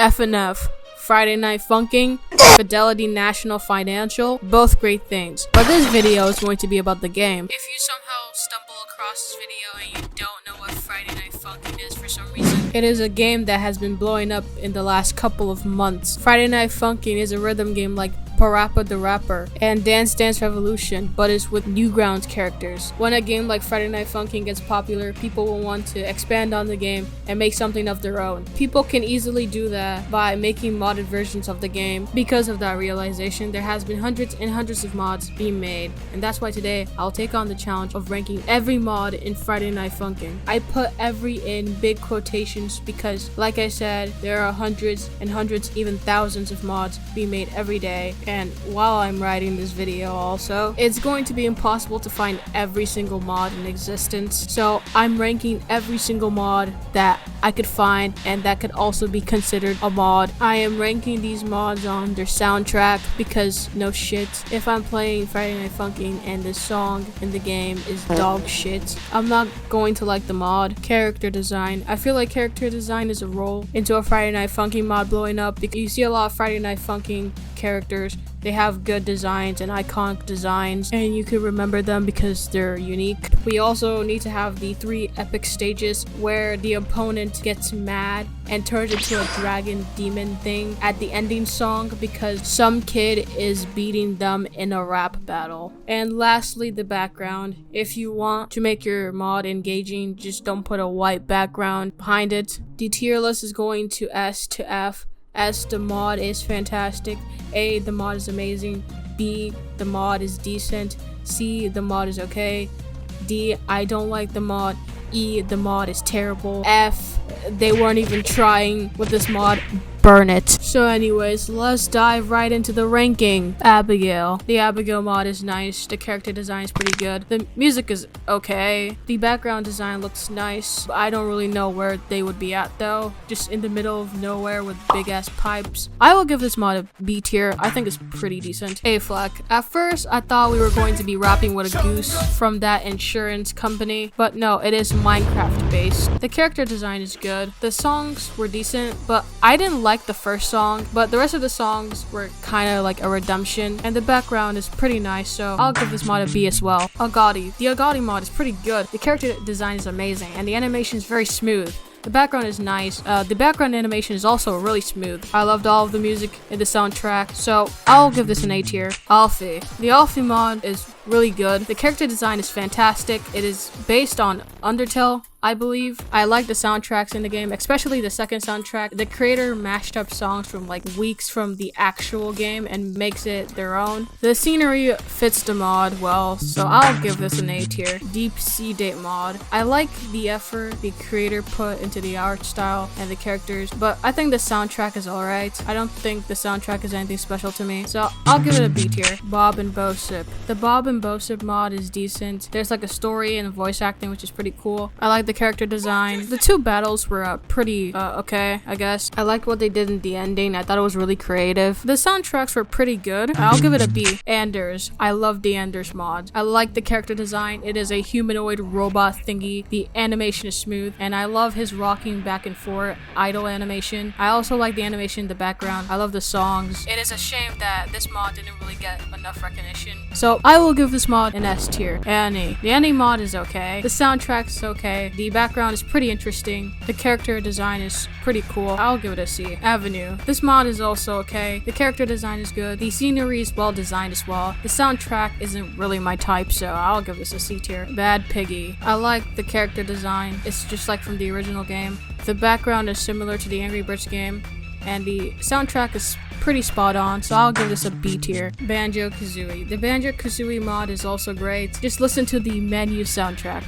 F&F, Friday Night Funkin', Fidelity National Financial, both great things. But this video is going to be about the game. If you somehow stumble across this video and you don't know what Friday Night Funkin' is for some reason, it is a game that has been blowing up in the last couple of months. Friday Night Funkin' is a rhythm game like Parappa the Rapper and Dance Dance Revolution, but it's with Newgrounds characters. When a game like Friday Night Funkin' gets popular, people will want to expand on the game and make something of their own. People can easily do that by making modded versions of the game. Because of that realization, there has been hundreds and hundreds of mods being made, and that's why today I'll take on the challenge of ranking every mod in Friday Night Funkin'. I put every in big quotations because, like I said, there are hundreds and hundreds, even thousands of mods being made every day. And while I'm writing this video also, it's going to be impossible to find every single mod in existence. So I'm ranking every single mod that I could find and that could also be considered a mod. I am ranking these mods on their soundtrack because no shit, if I'm playing Friday Night Funkin' and the song in the game is dog shit, I'm not going to like the mod. Character design. I feel like character design is a role into a Friday Night Funkin' mod blowing up because you see a lot of Friday Night Funkin' characters. They have good designs and iconic designs, and you can remember them because they're unique. We also need to have the 3 epic stages where the opponent gets mad and turns into a dragon demon thing at the ending song because some kid is beating them in a rap battle. And lastly, the background. If you want to make your mod engaging, just don't put a white background behind it. The tier list is going to S to F. S, the mod is fantastic. A, the mod is amazing. B, the mod is decent. C, the mod is okay. D, I don't like the mod. E, the mod is terrible. F, they weren't even trying with this mod. Burn it. So anyways, let's dive right into the ranking. Abigail. The Abigail mod is nice. The character design is pretty good. The music is okay. The background design looks nice. I don't really know where they would be at though. Just in the middle of nowhere with big ass pipes. I will give this mod a B tier. I think it's pretty decent. A flag. At first, I thought we were going to be rapping with a goose from that insurance company, but no, it is Minecraft based. The character design is good. The songs were decent, but I didn't like the first song, but the rest of the songs were kind of like a redemption, and the background is pretty nice, so I'll give this mod a B as well. Agati. The Agati mod is pretty good. The character design is amazing, and the animation is very smooth. The background is nice. The background animation is also really smooth. I loved all of the music in the soundtrack, so I'll give this an A tier. Alfie. The Alfie mod is really good. The character design is fantastic. It is based on Undertale, I believe. I like the soundtracks in the game, especially the second soundtrack. The creator mashed up songs from like weeks from the actual game and makes it their own. The scenery fits the mod well, so I'll give this an A tier. Deep Sea Date mod. I like the effort the creator put into the art style and the characters, but I think the soundtrack is alright. I don't think the soundtrack is anything special to me, so I'll give it a B tier. Bob and Bosip. The Bob and Bosip mod is decent. There's like a story and voice acting, which is pretty cool. I like the character design. The 2 battles were pretty okay, I guess. I liked what they did in the ending. I thought it was really creative. The soundtracks were pretty good. I'll give it a B. Anders. I love the Anders mod. I like the character design. It is a humanoid robot thingy. The animation is smooth, and I love his rocking back and forth idle animation. I also like the animation in the background. I love the songs. It is a shame that this mod didn't really get enough recognition, so I will give this mod an S tier. Annie. The Annie mod is okay. The soundtrack's okay. The background is pretty interesting. The character design is pretty cool. I'll give it a C. Avenue. This mod is also okay. The character design is good. The scenery is well designed as well. The soundtrack isn't really my type, so I'll give this a C tier. Bad Piggy. I like the character design. It's just like from the original game. The background is similar to the Angry Birds game, and the soundtrack is pretty spot on, so I'll give this a B tier. Banjo-Kazooie. The Banjo-Kazooie mod is also great. Just listen to the menu soundtrack.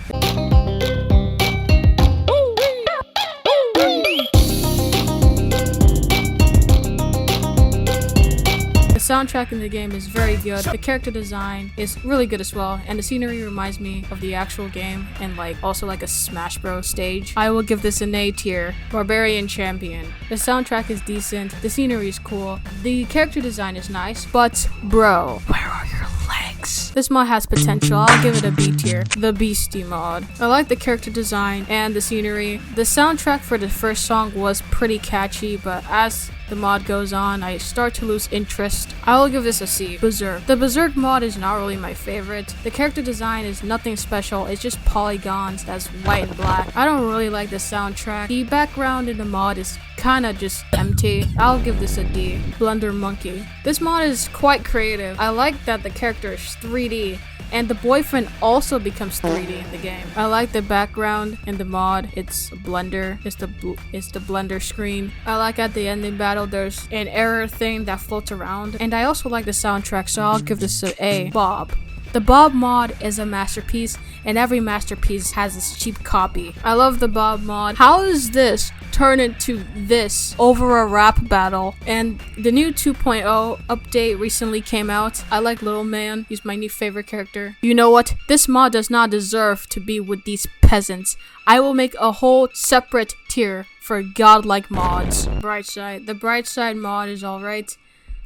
The soundtrack in the game is very good. The character design is really good as well, and the scenery reminds me of the actual game and like also like a Smash Bros stage. I will give this an A tier. Barbarian Champion. The soundtrack is decent, the scenery is cool, the character design is nice, but bro, where are your legs? This mod has potential. I'll give it a B tier. The Beastie mod. I like the character design and the scenery. The soundtrack for the first song was pretty catchy, but as the mod goes on, I start to lose interest. I will give this a C. Berserk. The Berserk mod is not really my favorite. The character design is nothing special, it's just polygons that's white and black. I don't really like the soundtrack. The background in the mod is kinda just empty. I'll give this a D. Blunder Monkey. This mod is quite creative. I like that the character is 3D. And the boyfriend also becomes 3D in the game. I like the background in the mod. It's a blender. It's the blender screen. I like at the ending battle there's an error thing that floats around. And I also like the soundtrack, so I'll give this an A. Bob. The Bob mod is a masterpiece, and every masterpiece has its cheap copy. I love the Bob mod. How is this turn into this over a rap battle? And the new 2.0 update recently came out. I like Little Man. He's my new favorite character. You know what? This mod does not deserve to be with these peasants. I will make a whole separate tier for godlike mods. Brightside. The Brightside mod is alright.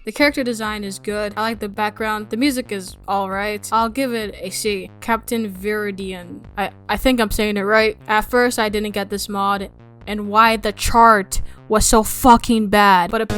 The character design is good. I like the background. The music is alright. I'll give it a C. Captain Viridian. I think I'm saying it right. At first, I didn't get this mod and why the chart was so fucking bad. But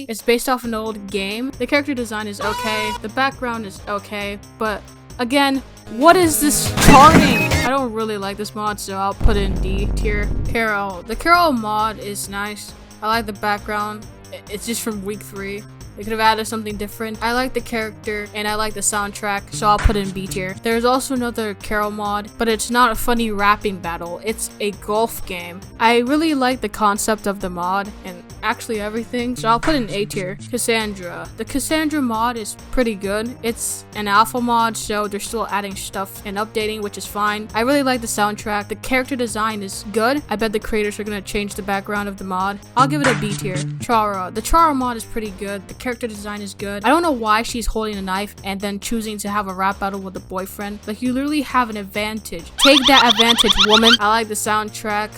it's based off an old game. The character design is okay. The background is okay. But again, what is this charting? I don't really like this mod, so I'll put it in D tier. Carol. The Carol mod is nice. I like the background. It's just from week 3. They could have added something different. I like the character and I like the soundtrack, so I'll put it in B tier. There's also another Carol mod, but it's not a funny rapping battle. It's a golf game. I really like the concept of the mod and actually everything, so I'll put it in A tier. Cassandra. The Cassandra mod is pretty good. It's an alpha mod, so they're still adding stuff and updating, which is fine. I really like the soundtrack. The character design is good. I bet the creators are gonna change the background of the mod. I'll give it a B tier. Chara. The Chara mod is pretty good. The character design is good. I don't know why she's holding a knife and then choosing to have a rap battle with a boyfriend. Like, you literally have an advantage. Take that advantage, woman. I like the soundtrack.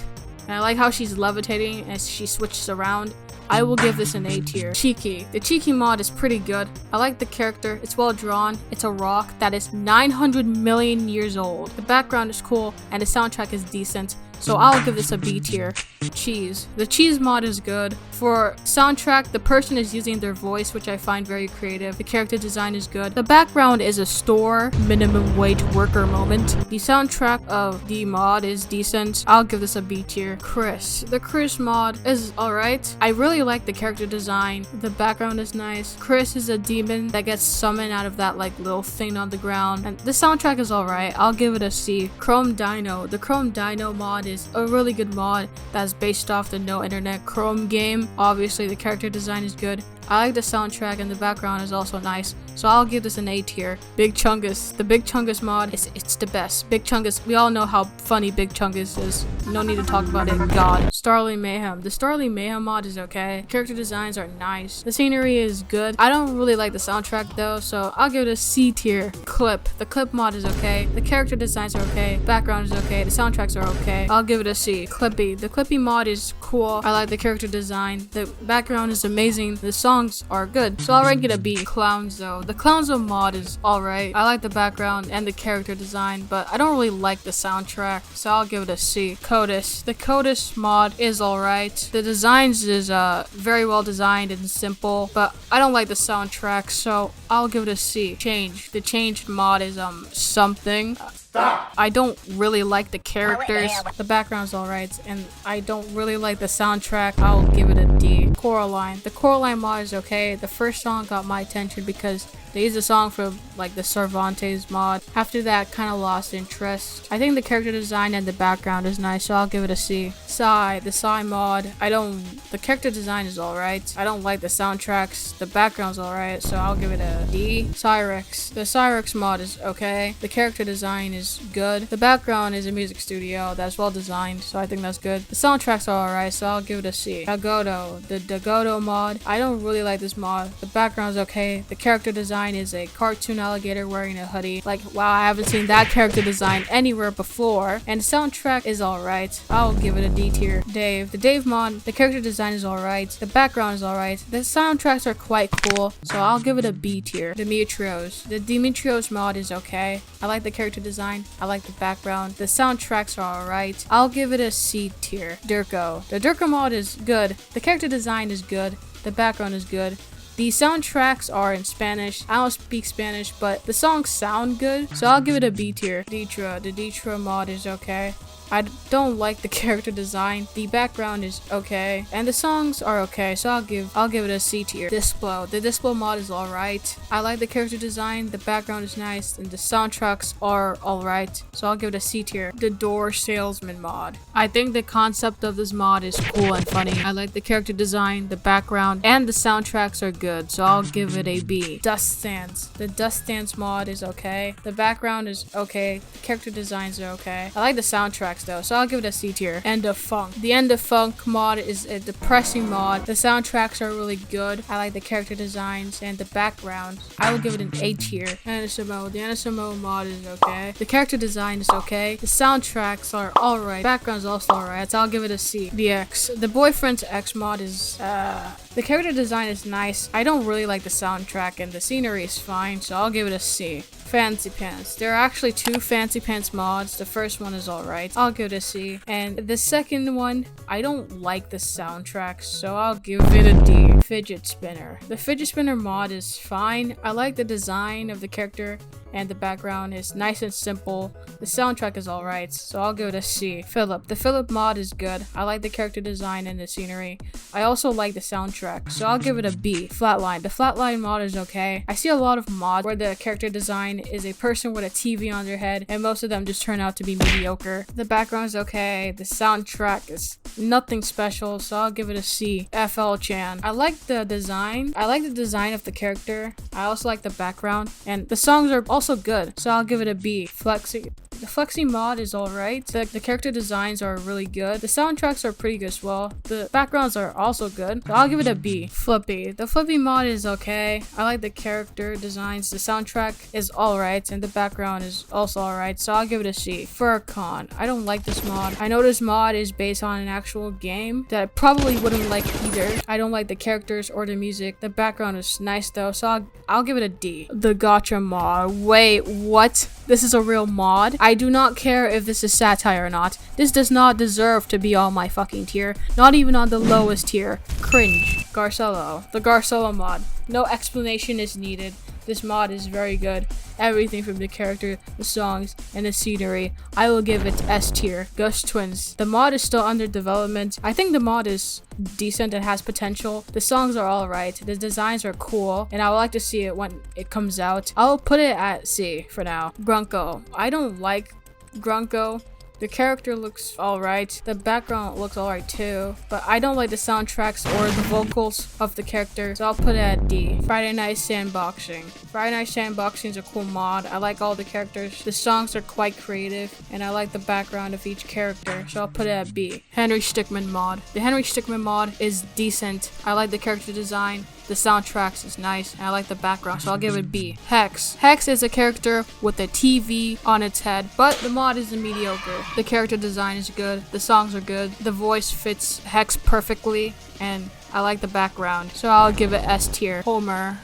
And I like how she's levitating as she switches around. I will give this an A tier. Cheeky. The Cheeky mod is pretty good. I like the character. It's well drawn. It's a rock that is 900 million years old. The background is cool and the soundtrack is decent. So I'll give this a B tier. Cheese. The Cheese mod is good. For soundtrack, the person is using their voice, which I find very creative. The character design is good. The background is a store minimum wage worker moment. The soundtrack of the mod is decent. I'll give this a B tier. Chris. The Chris mod is alright. I really like the character design. The background is nice. Chris is a demon that gets summoned out of that like little thing on the ground. And the soundtrack is alright. I'll give it a C. Chrome Dino. The Chrome Dino mod is a really good mod that's based off the No Internet Chrome game. Obviously, the character design is good. I like the soundtrack and the background is also nice, so I'll give this an A tier. Big Chungus. The Big Chungus mod, it's the best. Big Chungus, we all know how funny Big Chungus is. No need to talk about it. God. Starling Mayhem. The Starling Mayhem mod is okay. Character designs are nice. The scenery is good. I don't really like the soundtrack though, so I'll give it a C tier. Clip. The Clip mod is okay. The character designs are okay. Background is okay. The soundtracks are okay. I'll give it a C. Clippy. The Clippy mod is cool. I like the character design. The background is amazing. The songs are good, so I'll rank it a B. Clownzo. The Clownzo mod is alright. I like the background and the character design, but I don't really like the soundtrack, so I'll give it a C. Codus. The Codus mod is alright. The designs is very well designed and simple, but I don't like the soundtrack, so I'll give it a C. Change. The Changed mod is something. Stop! I don't really like the characters. The background's alright, and I don't really like the soundtrack. I'll give it a D. Coraline. The Coraline mod is okay. The first song got my attention because they used a song from like the Cervantes mod. After that, kind of lost interest. I think the character design and the background is nice, so I'll give it a C. Psy. The Psy mod. The character design is alright. I don't like the soundtracks. The background's alright, so I'll give it a D. Cyrex. The Cyrex mod is okay. The character design is good. The background is a music studio that's well designed, so I think that's good. The soundtracks are alright, so I'll give it a C. Dagoto. The Dagoto mod. I don't really like this mod. The background's okay. The character design is a cartoon alligator wearing a hoodie. Like, wow, I haven't seen that character design anywhere before. And the soundtrack is alright. I'll give it a D tier. Dave. The Dave mod. The character design is alright. The background is alright. The soundtracks are quite cool, so I'll give it a B tier. Demetrios. The Demetrios mod is okay. I like the character design. I like the background. The soundtracks are alright. I'll give it a C tier. Durko. The Durko mod is good. The character design is good. The background is good. The soundtracks are in Spanish. I don't speak Spanish, but the songs sound good, so I'll give it a B tier. Ditra. The Ditra mod is okay. I don't like the character design. The background is okay, and the songs are okay, so I'll give it a C tier. Displo. The Displo mod is alright. I like the character design, the background is nice, and the soundtracks are alright, so I'll give it a C tier. The Door Salesman mod. I think the concept of this mod is cool and funny. I like the character design, the background, and the soundtracks are good, so I'll give it a B. Dust Stands. The Dust Stands mod is okay. The background is okay. The character designs are okay. I like the soundtracks though, so I'll give it a C tier. End of Funk. The End of Funk mod is a depressing mod. The soundtracks are really good. I like the character designs and the background. I will give it an A tier. NSMO. The NSMO mod is okay. The character design is okay. The soundtracks are alright. Background is also alright, so I'll give it a C. The X. The Boyfriend's X mod is the character design is nice. I don't really like the soundtrack, and the scenery is fine, so I'll give it a C. Fancy Pants. There are actually two Fancy Pants mods. The first one is alright. I'll give it a C. And the second one, I don't like the soundtrack, so I'll give it a D. Fidget Spinner. The Fidget Spinner mod is fine. I like the design of the character, and the background is nice and simple. The soundtrack is alright, so I'll give it a C. Philip. The Philip mod is good. I like the character design and the scenery. I also like the soundtrack, so I'll give it a B. Flatline. The Flatline mod is okay. I see a lot of mods where the character design is a person with a TV on their head, and most of them just turn out to be mediocre. The background is okay. The soundtrack is nothing special, so I'll give it a C. FL-chan. I like the design. I like the design of the character. I also like the background, and the songs are also good, so I'll give it a B. Flexi. The Flexi mod is alright. The character designs are really good. The soundtracks are pretty good as well. The backgrounds are also good, so I'll give it a B. Flippy. The Flippy mod is okay. I like the character designs. The soundtrack is alright, and the background is also alright, so I'll give it a C. Furcon. I don't like this mod. I know this mod is based on an actual game that I probably wouldn't like either. I don't like the characters or the music. The background is nice though, so I'll give it a D. The Gotcha mod. Wait, what? This is a real mod? I do not care if this is satire or not. This does not deserve to be on my fucking tier. Not even on the lowest tier. Cringe. Garcello. The Garcello mod. No explanation is needed. This mod is very good. Everything from the character, the songs, and the scenery. I will give it S tier. Ghost Twins. The mod is still under development. I think the mod is decent and has potential. The songs are alright. The designs are cool, and I would like to see it when it comes out. I'll put it at C for now. Grunko. I don't like Grunko. The character looks alright. The background looks alright too. But I don't like the soundtracks or the vocals of the character, so I'll put it at D. Friday Night Sandboxing. Friday Night Sandboxing is a cool mod. I like all the characters. The songs are quite creative, and I like the background of each character, so I'll put it at B. Henry Stickmin mod. The Henry Stickmin mod is decent. I like the character design. The soundtracks is nice, and I like the background, so I'll give it B. Hex. Hex is a character with a TV on its head, but the mod is mediocre. The character design is good, the songs are good, the voice fits Hex perfectly, and I like the background, so I'll give it S tier. Homer.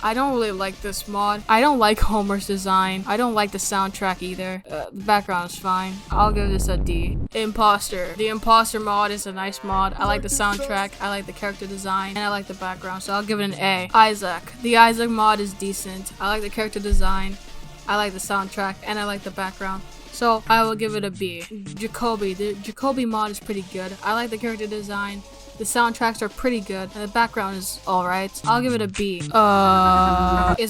I don't really like this mod. I don't like Homer's design. I don't like the soundtrack either. The background is fine. I'll give this a D. Imposter. The Imposter mod is a nice mod. I like the soundtrack. I like the character design. And I like the background, so I'll give it an A. Isaac. The Isaac mod is decent. I like the character design. I like the soundtrack and I like the background. So I will give it a B. Jacoby. The Jacoby mod is pretty good. I like the character design. The soundtracks are pretty good, and the background is alright. I'll give it a B. Is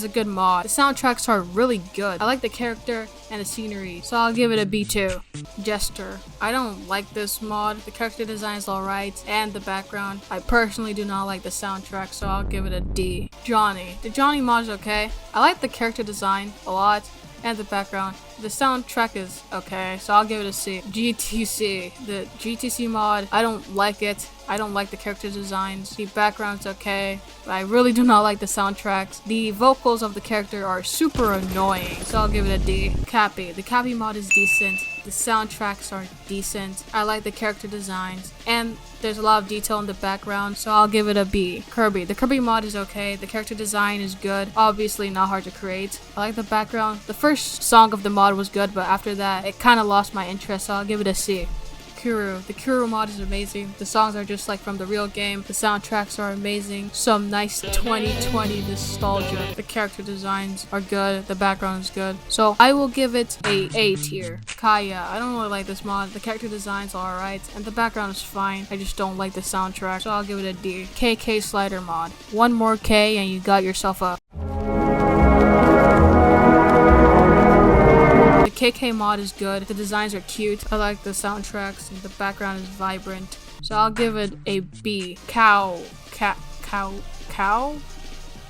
a good mod. The soundtracks are really good. I like the character and the scenery, so I'll give it a B too. Jester. I don't like this mod. The character design is alright, and the background. I personally do not like the soundtrack, so I'll give it a D. Johnny. The Johnny mod is okay. I like the character design a lot, and the background. The soundtrack is okay, so I'll give it a C. GTC. The GTC mod, I don't like it. I don't like the character designs. The background's okay, but I really do not like the soundtracks. The vocals of the character are super annoying, so I'll give it a D. Cappy. The Cappy mod is decent. The soundtracks are decent. I like the character designs, and there's a lot of detail in the background, so I'll give it a B. Kirby. The Kirby mod is okay. The character design is good. Obviously not hard to create. I like the background. The first song of the mod was good, but after that, it kind of lost my interest, so I'll give it a C. Kuru. The Kuru mod is amazing. The songs are just like from the real game. The soundtracks are amazing. Some nice 2020 nostalgia. The character designs are good. The background is good. So I will give it A tier. Kaya. I don't really like this mod. The character designs are alright, and the background is fine. I just don't like the soundtrack, so I'll give it a D. KK slider mod. One more K and you got yourself a... The KK mod is good. The designs are cute. I like the soundtracks and the background is vibrant. So I'll give it a B. Cow.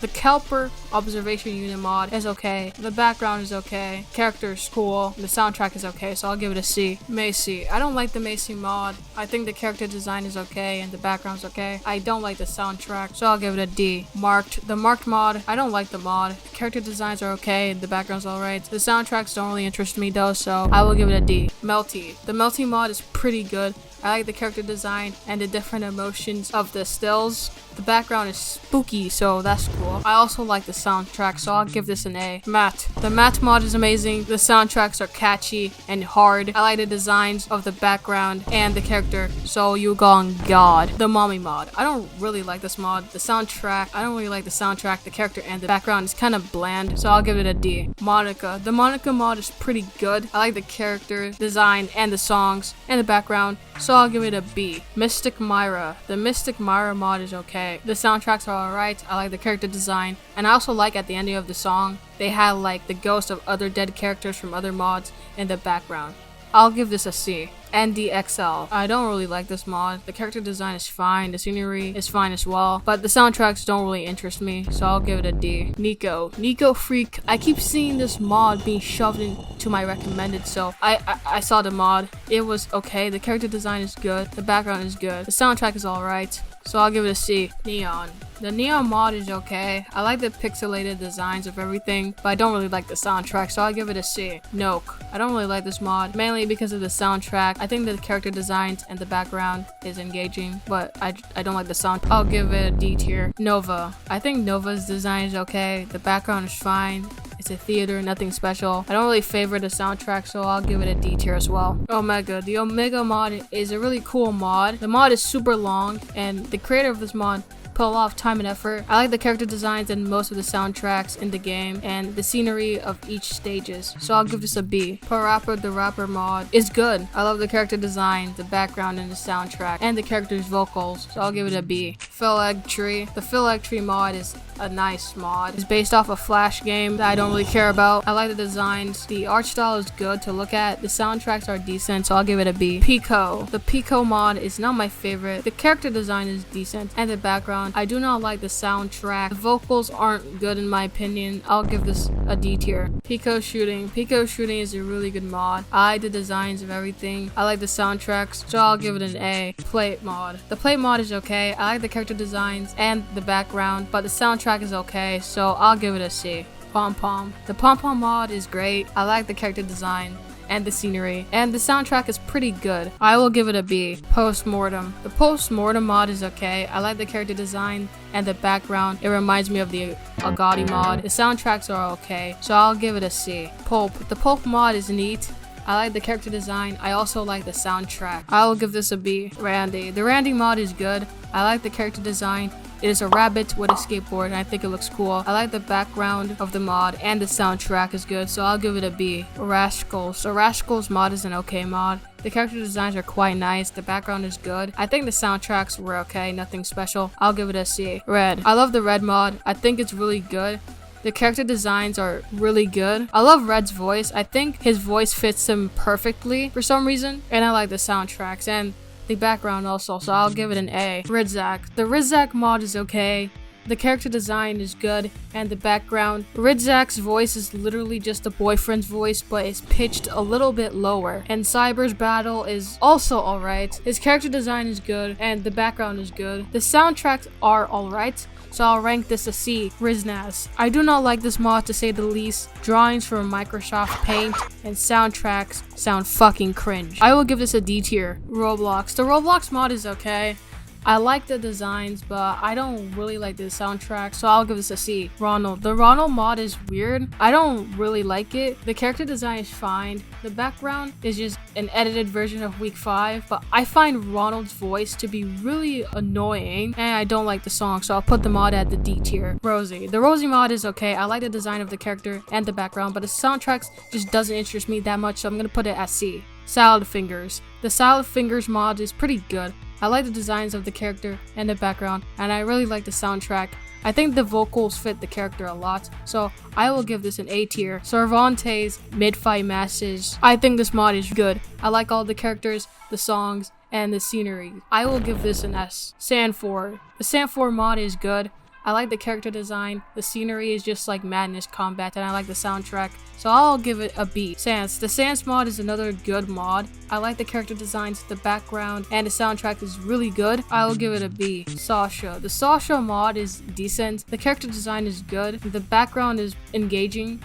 The Kelper observation unit mod is okay. The background is okay. Character is cool. The soundtrack is okay, so I'll give it a C. Macy. I don't like the Macy mod. I think the character design is okay and the background's okay. I don't like the soundtrack, so I'll give it a D. Marked. The Marked mod, I don't like the mod. The character designs are okay and the background's alright. The soundtracks don't really interest me though, so I will give it a D. Melty. The Melty mod is pretty good. I like the character design and the different emotions of the stills. The background is spooky, so that's cool. I also like the soundtrack, so I'll give this an A. Matte. The Matte mod is amazing. The soundtracks are catchy and hard. I like the designs of the background and the character, so you go on God. The Mommy mod. I don't really like this mod. The soundtrack, I don't really like the soundtrack. The character and the background is kind of bland, so I'll give it a D. Monica. The Monica mod is pretty good. I like the character design and the songs and the background, so I'll give it a B. Mystic Myra. The Mystic Myra mod is okay. The soundtracks are alright. I like the character design, and I also like at the ending of the song, they had like the ghost of other dead characters from other mods in the background. I'll give this a C. NDXL. I don't really like this mod. The character design is fine, the scenery is fine as well, but the soundtracks don't really interest me, so I'll give it a D. Nico. Nico Freak. I keep seeing this mod being shoved into my recommended, so I saw the mod. It was okay. The character design is good. The background is good. The soundtrack is alright, so I'll give it a C. Neon. The Neon mod is okay. I like the pixelated designs of everything, but I don't really like the soundtrack, so I'll give it a C. Noke. I don't really like this mod, mainly because of the soundtrack. I think the character designs and the background is engaging, but I don't like the sound. I'll give it a D tier. Nova. I think Nova's design is okay. The background is fine. It's a theater, nothing special. I don't really favor the soundtrack, so I'll give it a D tier as well. Omega. The Omega mod is a really cool mod. The mod is super long, and the creator of this mod put a lot of time and effort. I like the character designs and most of the soundtracks in the game and the scenery of each stages, so I'll give this a B. Parappa the Rapper mod is good. I love the character design, the background, and the soundtrack, and the character's vocals, so I'll give it a B. Phil Egg Tree. The Phil Egg Tree mod is a nice mod. It's based off a Flash game that I don't really care about. I like the designs. The art style is good to look at. The soundtracks are decent, so I'll give it a B. Pico. The Pico mod is not my favorite. The character design is decent, and the background. I do not like the soundtrack. The vocals aren't good in my opinion. I'll give this a D tier. Pico Shooting. Pico Shooting is a really good mod. I like the designs of everything. I like the soundtracks, so I'll give it an A. Plate mod. The Plate mod is okay. I like the character designs and the background, but the soundtrack is okay, so I'll give it a C. Pom Pom. The Pom Pom mod is great. I like the character design and the scenery, and the soundtrack is pretty good. I will give it a B. Postmortem. The Postmortem mod is okay. I like the character design and the background. It reminds me of the Agati mod. The soundtracks are okay, so I'll give it a C. Pulp. The Pulp mod is neat. I like the character design. I also like the soundtrack. I will give this a B. Randy. The Randy mod is good. I like the character design It is a rabbit with a skateboard, and I think it looks cool. I like the background of the mod, and the soundtrack is good, so I'll give it a B. Rascals. So Rascals mod is an okay mod. The character designs are quite nice. The background is good. I think the soundtracks were okay, nothing special. I'll give it a C. Red. I love the Red mod. I think it's really good. The character designs are really good. I love Red's voice. I think his voice fits him perfectly for some reason. And I like the soundtracks and the background also, so I'll give it an A. Ridzak. The Ridzak mod is okay. The character design is good, and the background. Ridzak's voice is literally just a boyfriend's voice, but it's pitched a little bit lower. And Cyber's battle is also alright. His character design is good, and the background is good. The soundtracks are alright, so I'll rank this a C. Riznaz. I do not like this mod to say the least. Drawings from Microsoft Paint and soundtracks sound fucking cringe. I will give this a D tier. Roblox. The Roblox mod is okay. I like the designs, but I don't really like the soundtrack, so I'll give this a C. Ronald. The Ronald mod is weird. I don't really like it. The character design is fine. The background is just an edited version of Week 5, but I find Ronald's voice to be really annoying, and I don't like the song, so I'll put the mod at the D tier. Rosie. The Rosie mod is okay. I like the design of the character and the background, but the soundtracks just doesn't interest me that much, so I'm gonna put it at C. Salad Fingers. The Salad Fingers mod is pretty good. I like the designs of the character and the background, and I really like the soundtrack. I think the vocals fit the character a lot, so I will give this an A tier. Cervantes mid-fight masses. I think this mod is good. I like all the characters, the songs, and the scenery. I will give this an S. Sand4. The Sand4 mod is good. I like the character design. The scenery is just like Madness Combat, and I like the soundtrack, so I'll give it a B. Sans. The Sans mod is another good mod. I like the character designs, the background, and the soundtrack is really good. I will give it a B. Sasha. The Sasha mod is decent. The character design is good. The background is engaging,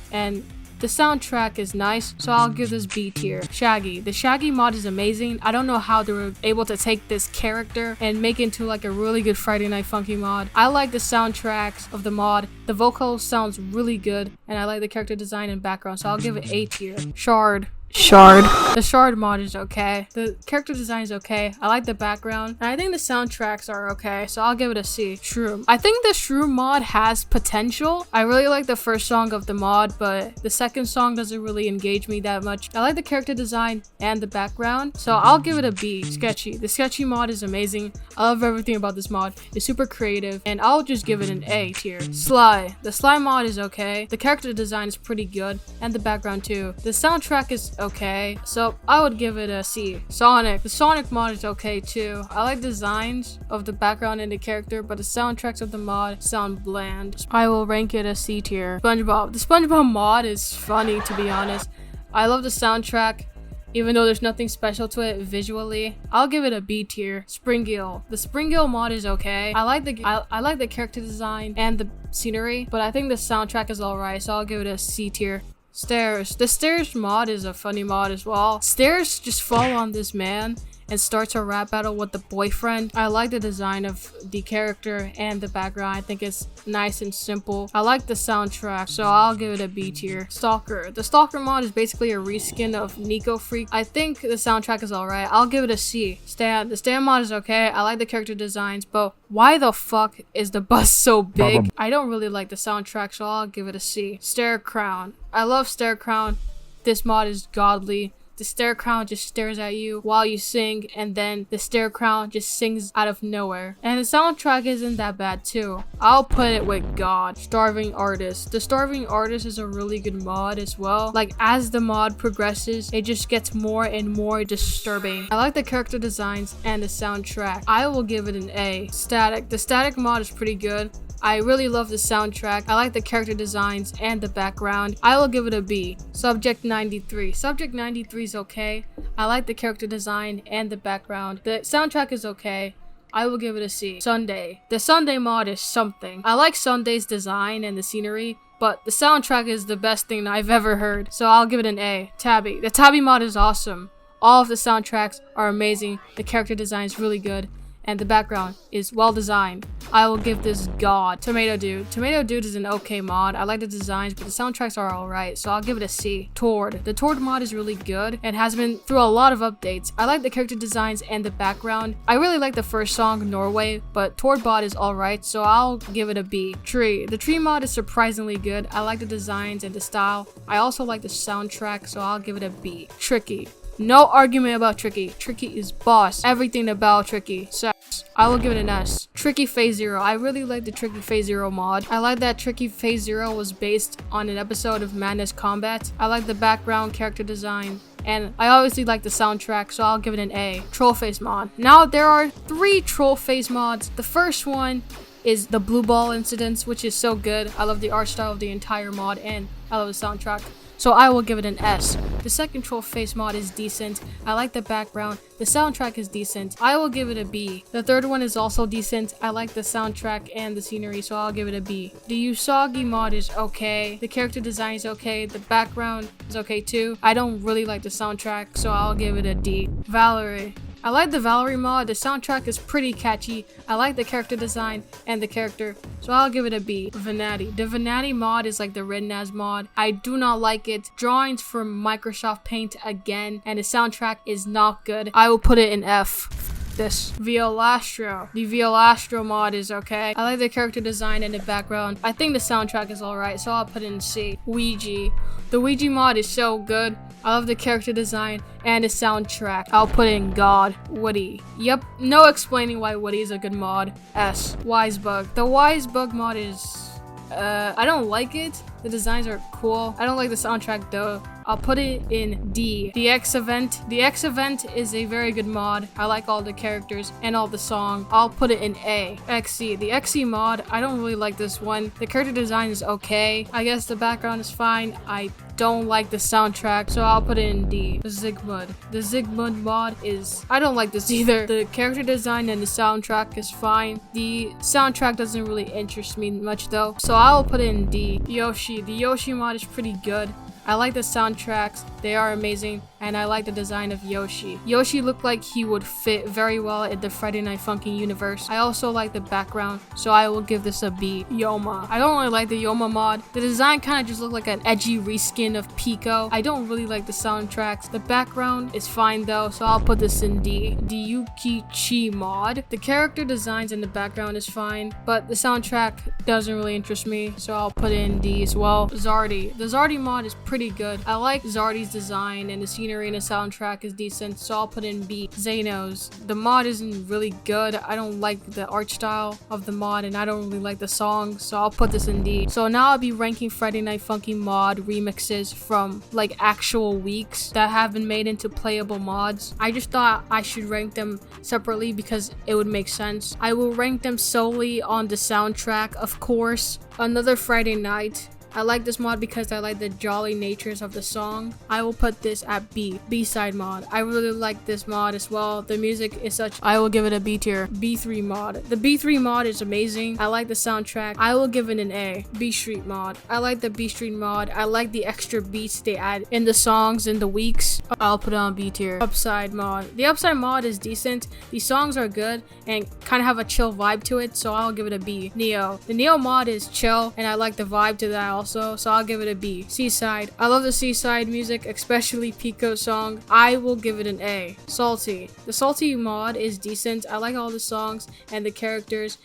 and the soundtrack is nice, so I'll give this B tier. Shaggy. The Shaggy mod is amazing. I don't know how they were able to take this character and make it into like a really good Friday Night Funkin' mod. I like the soundtracks of the mod. The vocal sounds really good, and I like the character design and background, so I'll give it A tier. Shard. The Shard mod is okay. The character design is okay. I like the background, and I think the soundtracks are okay, so I'll give it a C. Shroom. I think the Shroom mod has potential. I really like the first song of the mod, but the second song doesn't really engage me that much. I like the character design and the background, so I'll give it a B. Sketchy. The Sketchy mod is amazing. I love everything about this mod. It's super creative, and I'll just give it an A tier. Sly. The Sly mod is okay. The character design is pretty good, and the background too. The soundtrack is okay, so I would give it a C. Sonic. The Sonic mod is okay too. I like designs of the background and the character, but the soundtracks of the mod sound bland. I will rank it a C tier. SpongeBob. The SpongeBob mod is funny, to be honest. I love the soundtrack, even though there's nothing special to it visually. I'll give it a B tier. Springgill. The Springgill mod is okay. I like the character design and the scenery, but I think the soundtrack is alright, so I'll give it a C tier. Stairs. The Stairs mod is a funny mod as well. Stairs just fall on this man and starts a rap battle with the boyfriend. I like the design of the character and the background. I think it's nice and simple. I like the soundtrack, so I'll give it a B tier. Stalker. The Stalker mod is basically a reskin of Nico Freak. I think the soundtrack is alright. I'll give it a C. Stan. The Stan mod is okay. I like the character designs, but why the fuck is the bus so big? I don't really like the soundtrack, so I'll give it a C. Stair Crown. I love Stair Crown. This mod is godly. The Stair Crown just stares at you while you sing, and then the Stair Crown just sings out of nowhere. And the soundtrack isn't that bad too. I'll put it with God. Starving Artist. The Starving Artist is a really good mod as well. Like, as the mod progresses, it just gets more and more disturbing. I like the character designs and the soundtrack. I will give it an A. Static. The Static mod is pretty good. I really love the soundtrack. I like the character designs and the background. I will give it a B. Subject 93. Subject 93 is okay. I like the character design and the background. The soundtrack is okay. I will give it a C. Sunday. The Sunday mod is something. I like Sunday's design and the scenery, but the soundtrack is the best thing I've ever heard, so I'll give it an A. Tabby. The Tabby mod is awesome. All of the soundtracks are amazing. The character design is really good, and the background is well designed. I will give this God. Tomato Dude. Tomato Dude is an okay mod. I like the designs, but the soundtracks are alright, so I'll give it a C. Tord. The Tord mod is really good and has been through a lot of updates. I like the character designs and the background. I really like the first song, Norway, but Tord mod is alright, so I'll give it a B. Tree. The Tree mod is surprisingly good. I like the designs and the style. I also like the soundtrack, so I'll give it a B. Tricky. No argument about Tricky. Tricky is boss. Everything about Tricky. So I will give it an S. Tricky Phase Zero. I really like the Tricky Phase Zero mod. I like that Tricky Phase Zero was based on an episode of Madness Combat. I like the background, character design, and I obviously like the soundtrack, so I'll give it an A. Troll Face mod. Now there are 3 Troll Face mods. The first one is the Blue Ball Incidents, which is so good. I love the art style of the entire mod, and I love the soundtrack, so I will give it an S. The second Troll Face mod is decent. I like the background. The soundtrack is decent. I will give it a B. The third one is also decent. I like the soundtrack and the scenery, so I'll give it a B. The Usagi mod is okay. The character design is okay. The background is okay too. I don't really like the soundtrack, so I'll give it a D. Valerie. I like the Valerie mod. The soundtrack is pretty catchy. I like the character design and the character, so I'll give it a B. Venati. The Venati mod is like the Red Naz mod. I do not like it. Drawings from Microsoft Paint again, and the soundtrack is not good. I will put it in F. This Violastro. The Violastro mod is okay. I like the character design and the background. I think the soundtrack is alright, so I'll put it in C. Ouija. The Ouija mod is so good. I love the character design and the soundtrack. I'll put in God. Woody. Yep, no explaining why Woody is a good mod. S. Wisebug. The Wisebug mod is I don't like it. The designs are cool. I don't like the soundtrack though. I'll put it in D. The X Event. The X Event is a very good mod. I like all the characters and all the song. I'll put it in A. XC. The XC mod, I don't really like this one. The character design is okay. I guess the background is fine. I don't like the soundtrack, so I'll put it in D. The Zigmund. The Zigmund mod is, I don't like this either. The character design and the soundtrack is fine. The soundtrack doesn't really interest me much though, so I'll put it in D. Yoshi. The Yoshi mod is pretty good. I like the soundtracks, they are amazing, and I like the design of Yoshi. Yoshi looked like he would fit very well in the Friday Night Funkin' universe. I also like the background, so I will give this a B. Yoma. I don't really like the Yoma mod. The design kind of just looked like an edgy reskin of Pico. I don't really like the soundtracks. The background is fine though, so I'll put this in D. The Yukichi mod. The character designs and the background is fine, but the soundtrack doesn't really interest me, so I'll put it in D as well. Zardy. The Zardy mod is pretty good. I like Zardy's design and the scenery and the soundtrack is decent, so I'll put in B. Xanos. The mod isn't really good. I don't like the art style of the mod and I don't really like the song, so I'll put this in D. So now I'll be ranking Friday Night Funkin' mod remixes from like actual weeks that have been made into playable mods. I just thought I should rank them separately because it would make sense. I will rank them solely on the soundtrack, of course. Another Friday Night. I like this mod because I like the jolly natures of the song. I will put this at B. B-side mod. I really like this mod as well. The music is such, I will give it a B tier. B3 mod. The B3 mod is amazing. I like the soundtrack. I will give it an A. B Street mod. I like the B Street mod. I like the extra beats they add in the songs in the weeks. I'll put it on B tier. Upside mod. The Upside mod is decent. The songs are good and kind of have a chill vibe to it, so I'll give it a B. Neo. The Neo mod is chill and I like the vibe to that also, so I'll give it a B. Seaside. I love the Seaside music, especially Pico's song. I will give it an A. Salty. The Salty mod is decent. I like all the songs and the characters,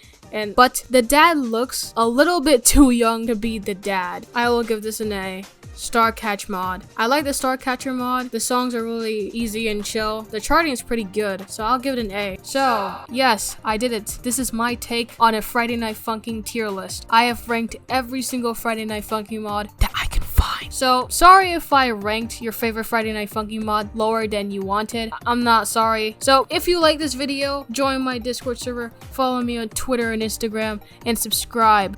but the dad looks a little bit too young to be the dad. I will give this an A. Starcatch mod. I like the Starcatcher mod. The songs are really easy and chill. The charting is pretty good, so I'll give it an A. So, yes, I did it. This is my take on a Friday Night Funkin' tier list. I have ranked every single Friday Night Funkin' mod that I can find. So, sorry if I ranked your favorite Friday Night Funkin' mod lower than you wanted. I'm not sorry. So, if you like this video, join my Discord server, follow me on Twitter and Instagram, and subscribe.